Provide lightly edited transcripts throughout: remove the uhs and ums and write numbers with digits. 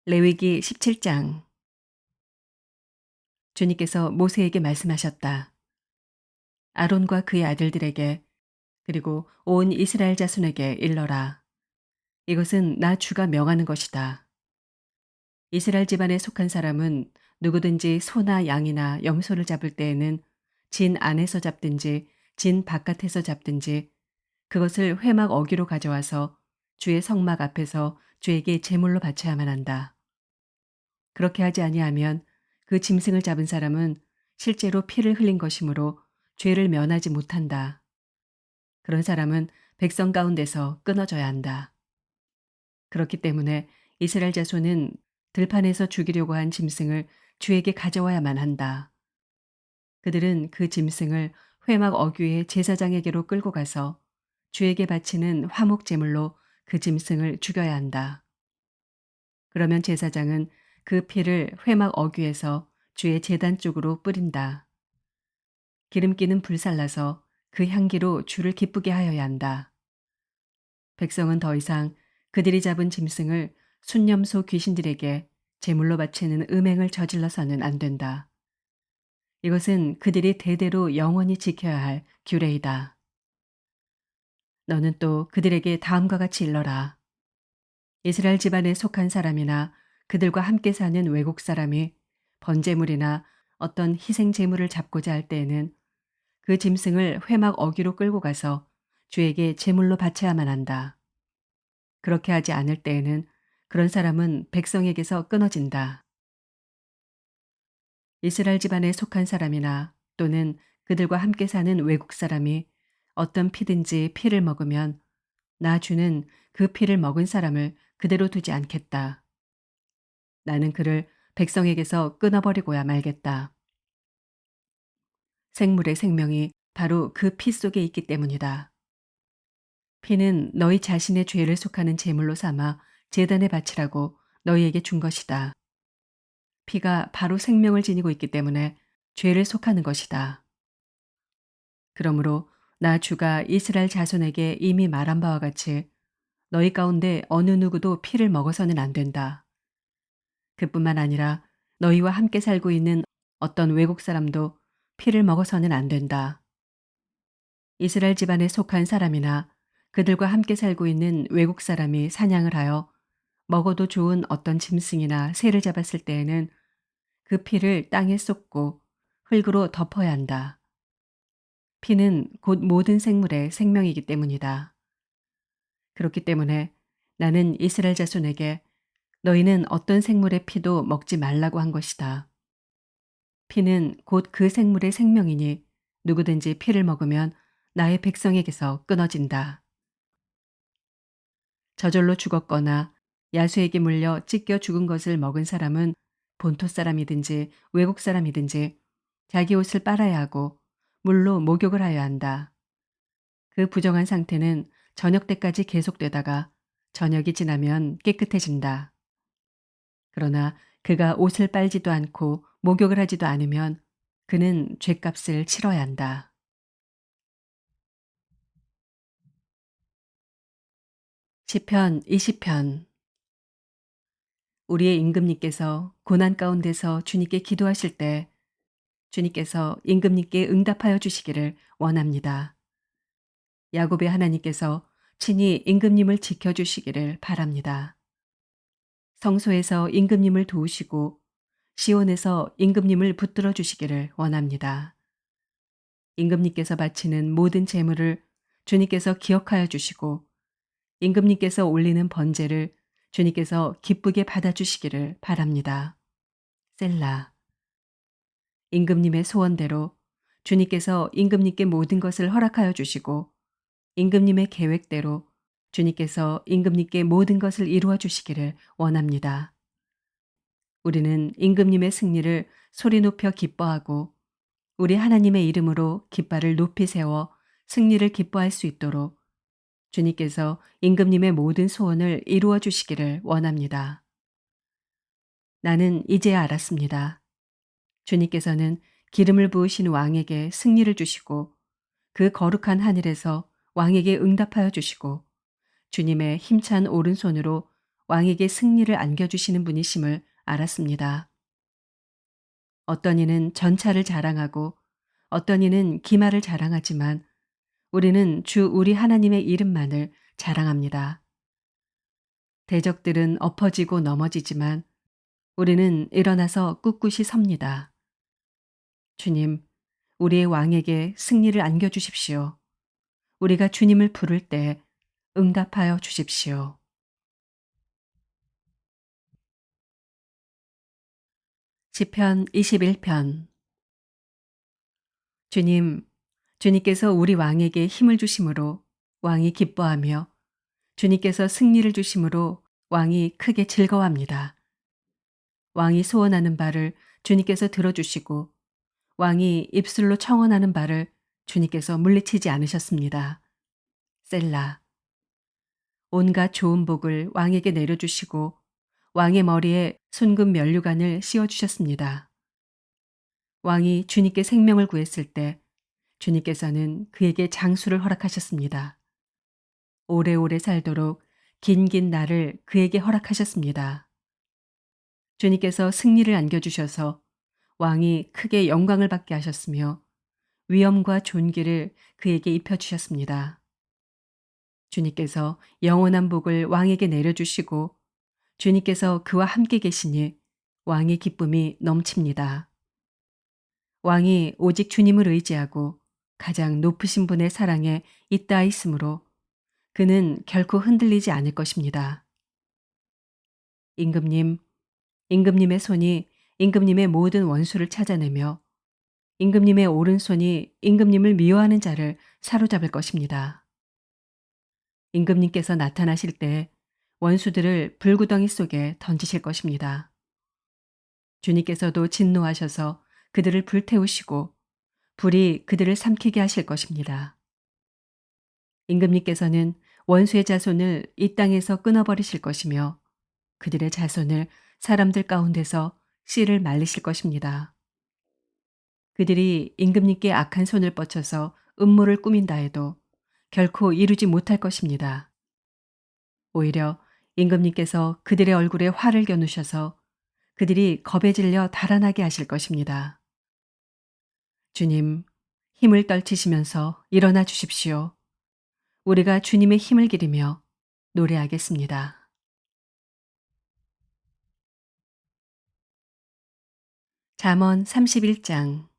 레위기 17장. 주님께서 모세에게 말씀하셨다. 아론과 그의 아들들에게 그리고 온 이스라엘 자손에게 일러라. 이것은 나 주가 명하는 것이다. 이스라엘 집안에 속한 사람은 누구든지 소나 양이나 염소를 잡을 때에는 진 안에서 잡든지 진 바깥에서 잡든지 그것을 회막 어귀로 가져와서 주의 성막 앞에서 주에게 제물로 바쳐야만 한다. 그렇게 하지 아니하면 그 짐승을 잡은 사람은 실제로 피를 흘린 것이므로 죄를 면하지 못한다. 그런 사람은 백성 가운데서 끊어져야 한다. 그렇기 때문에 이스라엘 자손은 들판에서 죽이려고 한 짐승을 주에게 가져와야만 한다. 그들은 그 짐승을 회막 어귀의 제사장에게로 끌고 가서 주에게 바치는 화목 제물로 그 짐승을 죽여야 한다. 그러면 제사장은 그 피를 회막 어귀에서 주의 제단 쪽으로 뿌린다. 기름기는 불살라서 그 향기로 주를 기쁘게 하여야 한다. 백성은 더 이상 그들이 잡은 짐승을 순념소 귀신들에게 제물로 바치는 음행을 저질러서는 안 된다. 이것은 그들이 대대로 영원히 지켜야 할 규례이다. 너는 또 그들에게 다음과 같이 일러라. 이스라엘 집안에 속한 사람이나 그들과 함께 사는 외국 사람이 번제물이나 어떤 희생 제물을 잡고자 할 때에는 그 짐승을 회막 어귀로 끌고 가서 주에게 제물로 바쳐야만 한다. 그렇게 하지 않을 때에는 그런 사람은 백성에게서 끊어진다. 이스라엘 집안에 속한 사람이나 또는 그들과 함께 사는 외국 사람이 어떤 피든지 피를 먹으면 나 주는 그 피를 먹은 사람을 그대로 두지 않겠다. 나는 그를 백성에게서 끊어버리고야 말겠다. 생물의 생명이 바로 그 피 속에 있기 때문이다. 피는 너희 자신의 죄를 속하는 제물로 삼아 제단에 바치라고 너희에게 준 것이다. 피가 바로 생명을 지니고 있기 때문에 죄를 속하는 것이다. 그러므로 나 주가 이스라엘 자손에게 이미 말한 바와 같이 너희 가운데 어느 누구도 피를 먹어서는 안 된다. 그뿐만 아니라 너희와 함께 살고 있는 어떤 외국 사람도 피를 먹어서는 안 된다. 이스라엘 집안에 속한 사람이나 그들과 함께 살고 있는 외국 사람이 사냥을 하여 먹어도 좋은 어떤 짐승이나 새를 잡았을 때에는 그 피를 땅에 쏟고 흙으로 덮어야 한다. 피는 곧 모든 생물의 생명이기 때문이다. 그렇기 때문에 나는 이스라엘 자손에게 너희는 어떤 생물의 피도 먹지 말라고 한 것이다. 피는 곧 그 생물의 생명이니 누구든지 피를 먹으면 나의 백성에게서 끊어진다. 저절로 죽었거나 야수에게 물려 찢겨 죽은 것을 먹은 사람은 본토 사람이든지 외국 사람이든지 자기 옷을 빨아야 하고 물로 목욕을 하여야 한다. 그 부정한 상태는 저녁 때까지 계속되다가 저녁이 지나면 깨끗해진다. 그러나 그가 옷을 빨지도 않고 목욕을 하지도 않으면 그는 죗값을 치러야 한다. 시편 20편. 우리의 임금님께서 고난 가운데서 주님께 기도하실 때 주님께서 임금님께 응답하여 주시기를 원합니다. 야곱의 하나님께서 친히 임금님을 지켜주시기를 바랍니다. 성소에서 임금님을 도우시고 시온에서 임금님을 붙들어 주시기를 원합니다. 임금님께서 바치는 모든 제물을 주님께서 기억하여 주시고 임금님께서 올리는 번제를 주님께서 기쁘게 받아주시기를 바랍니다. 셀라. 임금님의 소원대로 주님께서 임금님께 모든 것을 허락하여 주시고 임금님의 계획대로 주님께서 임금님께 모든 것을 이루어 주시기를 원합니다. 우리는 임금님의 승리를 소리 높여 기뻐하고 우리 하나님의 이름으로 깃발을 높이 세워 승리를 기뻐할 수 있도록 주님께서 임금님의 모든 소원을 이루어 주시기를 원합니다. 나는 이제야 알았습니다. 주님께서는 기름을 부으신 왕에게 승리를 주시고 그 거룩한 하늘에서 왕에게 응답하여 주시고 주님의 힘찬 오른손으로 왕에게 승리를 안겨주시는 분이심을 알았습니다. 어떤 이는 전차를 자랑하고 어떤 이는 기마를 자랑하지만 우리는 주 우리 하나님의 이름만을 자랑합니다. 대적들은 엎어지고 넘어지지만 우리는 일어나서 꿋꿋이 섭니다. 주님, 우리의 왕에게 승리를 안겨주십시오. 우리가 주님을 부를 때 응답하여 주십시오. 시편 21편. 주님, 주님께서 우리 왕에게 힘을 주심으로 왕이 기뻐하며 주님께서 승리를 주심으로 왕이 크게 즐거워합니다. 왕이 소원하는 바를 주님께서 들어주시고 왕이 입술로 청원하는 바를 주님께서 물리치지 않으셨습니다. 셀라. 온갖 좋은 복을 왕에게 내려주시고 왕의 머리에 순금 면류관을 씌워주셨습니다. 왕이 주님께 생명을 구했을 때 주님께서는 그에게 장수를 허락하셨습니다. 오래오래 살도록 긴긴 날을 그에게 허락하셨습니다. 주님께서 승리를 안겨주셔서 왕이 크게 영광을 받게 하셨으며 위엄과 존귀를 그에게 입혀주셨습니다. 주님께서 영원한 복을 왕에게 내려주시고 주님께서 그와 함께 계시니 왕의 기쁨이 넘칩니다. 왕이 오직 주님을 의지하고 가장 높으신 분의 사랑에 잇따 있으므로 그는 결코 흔들리지 않을 것입니다. 임금님, 임금님의 손이 임금님의 모든 원수를 찾아내며 임금님의 오른손이 임금님을 미워하는 자를 사로잡을 것입니다. 임금님께서 나타나실 때 원수들을 불구덩이 속에 던지실 것입니다. 주님께서도 진노하셔서 그들을 불태우시고 불이 그들을 삼키게 하실 것입니다. 임금님께서는 원수의 자손을 이 땅에서 끊어버리실 것이며 그들의 자손을 사람들 가운데서 씨를 말리실 것입니다. 그들이 임금님께 악한 손을 뻗쳐서 음모를 꾸민다 해도 결코 이루지 못할 것입니다. 오히려 임금님께서 그들의 얼굴에 화를 겨누셔서 그들이 겁에 질려 달아나게 하실 것입니다. 주님, 힘을 떨치시면서 일어나 주십시오. 우리가 주님의 힘을 기리며 노래하겠습니다. 잠언 31장.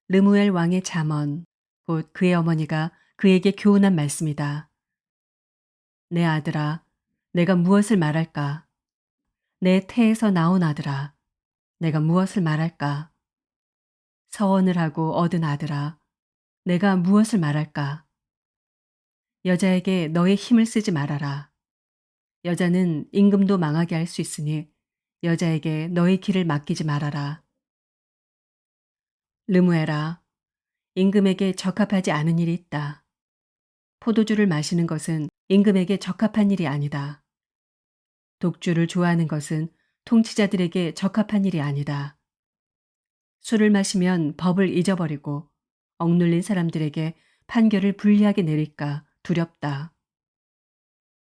르무엘 왕의 잠언, 곧 그의 어머니가 그에게 교훈한 말씀이다. 내 아들아, 내가 무엇을 말할까? 내 태에서 나온 아들아, 내가 무엇을 말할까? 서원을 하고 얻은 아들아, 내가 무엇을 말할까? 여자에게 너의 힘을 쓰지 말아라. 여자는 임금도 망하게 할 수 있으니 여자에게 너의 길을 맡기지 말아라. 르무엘아, 임금에게 적합하지 않은 일이 있다. 포도주를 마시는 것은 임금에게 적합한 일이 아니다. 독주를 좋아하는 것은 통치자들에게 적합한 일이 아니다. 술을 마시면 법을 잊어버리고 억눌린 사람들에게 판결을 불리하게 내릴까 두렵다.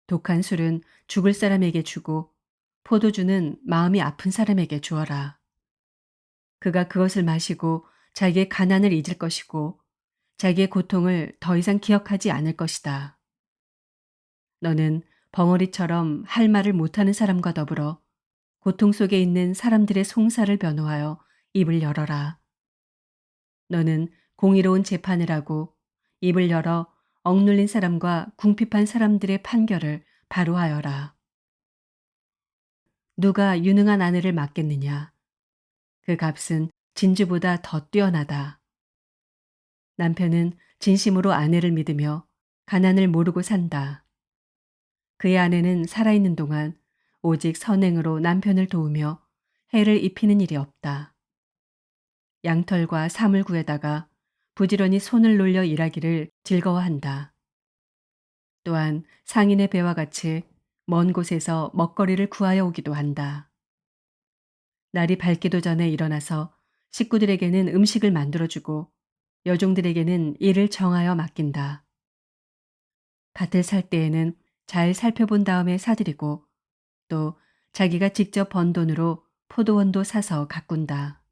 독한 술은 죽을 사람에게 주고 포도주는 마음이 아픈 사람에게 주어라. 그가 그것을 마시고 자기의 가난을 잊을 것이고 자기의 고통을 더 이상 기억하지 않을 것이다. 너는 벙어리처럼 할 말을 못하는 사람과 더불어 고통 속에 있는 사람들의 송사를 변호하여 입을 열어라. 너는 공의로운 재판을 하고 입을 열어 억눌린 사람과 궁핍한 사람들의 판결을 바로하여라. 누가 유능한 아내를 맡겠느냐? 그 값은 진주보다 더 뛰어나다. 남편은 진심으로 아내를 믿으며 가난을 모르고 산다. 그의 아내는 살아있는 동안 오직 선행으로 남편을 도우며 해를 입히는 일이 없다. 양털과 사물구에다가 부지런히 손을 놀려 일하기를 즐거워한다. 또한 상인의 배와 같이 먼 곳에서 먹거리를 구하여 오기도 한다. 날이 밝기도 전에 일어나서 식구들에게는 음식을 만들어주고 여종들에게는 일을 정하여 맡긴다. 밭을 살 때에는 잘 살펴본 다음에 사들이고 또 자기가 직접 번 돈으로 포도원도 사서 가꾼다.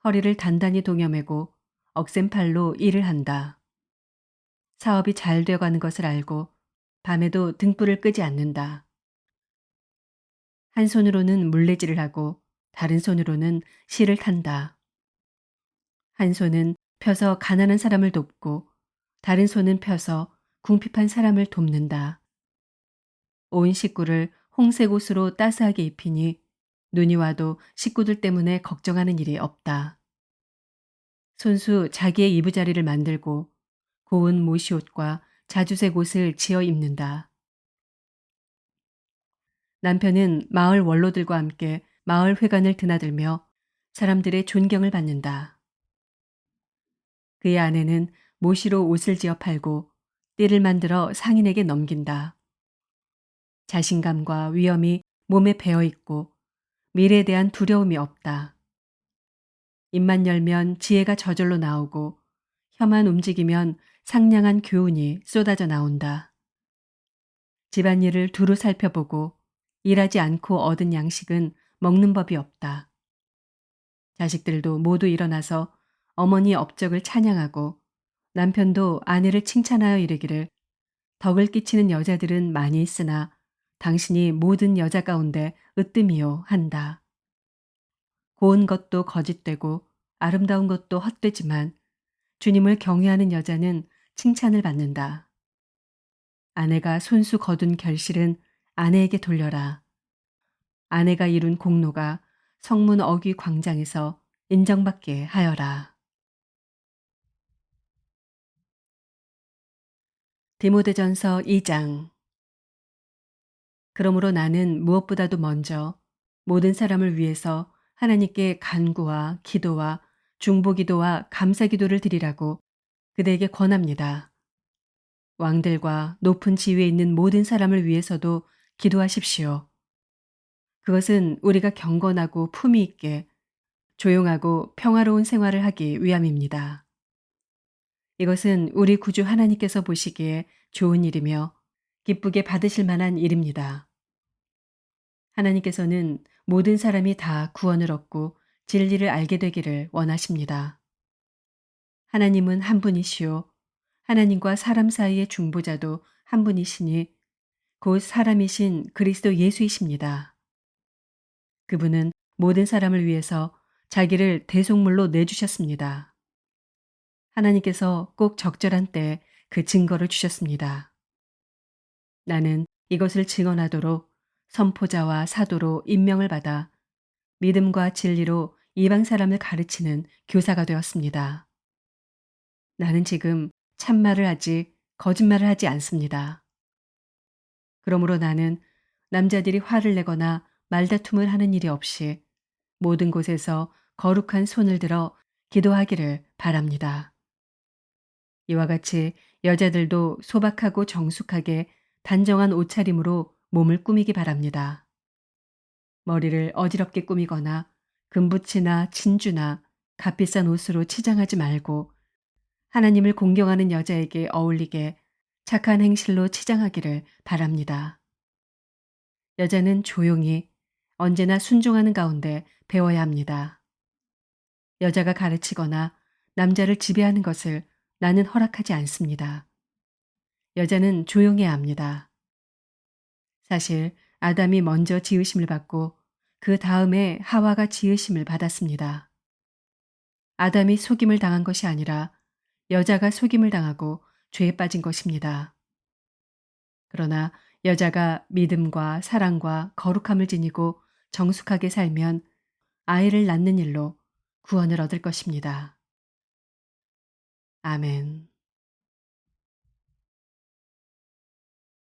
허리를 단단히 동여매고 억센팔로 일을 한다. 사업이 잘 되어가는 것을 알고 밤에도 등불을 끄지 않는다. 한 손으로는 물레질을 하고 다른 손으로는 실을 탄다. 한 손은 펴서 가난한 사람을 돕고 다른 손은 펴서 궁핍한 사람을 돕는다. 온 식구를 홍색 옷으로 따스하게 입히니 눈이 와도 식구들 때문에 걱정하는 일이 없다. 손수 자기의 이부자리를 만들고 고운 모시옷과 자주색 옷을 지어 입는다. 남편은 마을 원로들과 함께 마을 회관을 드나들며 사람들의 존경을 받는다. 그의 아내는 모시로 옷을 지어 팔고 띠를 만들어 상인에게 넘긴다. 자신감과 위엄이 몸에 배어 있고 미래에 대한 두려움이 없다. 입만 열면 지혜가 저절로 나오고 혀만 움직이면 상냥한 교훈이 쏟아져 나온다. 집안일을 두루 살펴보고 일하지 않고 얻은 양식은 먹는 법이 없다. 자식들도 모두 일어나서 어머니 업적을 찬양하고 남편도 아내를 칭찬하여 이르기를 덕을 끼치는 여자들은 많이 있으나 당신이 모든 여자 가운데 으뜸이요 한다. 고운 것도 거짓되고 아름다운 것도 헛되지만 주님을 경외하는 여자는 칭찬을 받는다. 아내가 손수 거둔 결실은 아내에게 돌려라. 아내가 이룬 공로가 성문 어귀 광장에서 인정받게 하여라. 디모데전서 2장. 그러므로 나는 무엇보다도 먼저 모든 사람을 위해서 하나님께 간구와 기도와 중보기도와 감사기도를 드리라고 그대에게 권합니다. 왕들과 높은 지위에 있는 모든 사람을 위해서도 기도하십시오. 그것은 우리가 경건하고 품위 있게 조용하고 평화로운 생활을 하기 위함입니다. 이것은 우리 구주 하나님께서 보시기에 좋은 일이며 기쁘게 받으실 만한 일입니다. 하나님께서는 모든 사람이 다 구원을 얻고 진리를 알게 되기를 원하십니다. 하나님은 한 분이시요 하나님과 사람 사이의 중보자도 한 분이시니 곧 사람이신 그리스도 예수이십니다. 그분은 모든 사람을 위해서 자기를 대속물로 내주셨습니다. 하나님께서 꼭 적절한 때에 그 증거를 주셨습니다. 나는 이것을 증언하도록 선포자와 사도로 임명을 받아 믿음과 진리로 이방 사람을 가르치는 교사가 되었습니다. 나는 지금 참말을 하지 거짓말을 하지 않습니다. 그러므로 나는 남자들이 화를 내거나 말다툼을 하는 일이 없이 모든 곳에서 거룩한 손을 들어 기도하기를 바랍니다. 이와 같이 여자들도 소박하고 정숙하게 단정한 옷차림으로 몸을 꾸미기 바랍니다. 머리를 어지럽게 꾸미거나 금붙이나 진주나 값비싼 옷으로 치장하지 말고 하나님을 공경하는 여자에게 어울리게 착한 행실로 치장하기를 바랍니다. 여자는 조용히 언제나 순종하는 가운데 배워야 합니다. 여자가 가르치거나 남자를 지배하는 것을 나는 허락하지 않습니다. 여자는 조용해야 합니다. 사실 아담이 먼저 지으심을 받고 그 다음에 하와가 지으심을 받았습니다. 아담이 속임을 당한 것이 아니라 여자가 속임을 당하고 죄에 빠진 것입니다. 그러나 여자가 믿음과 사랑과 거룩함을 지니고 정숙하게 살면 아이를 낳는 일로 구원을 얻을 것입니다. 아멘.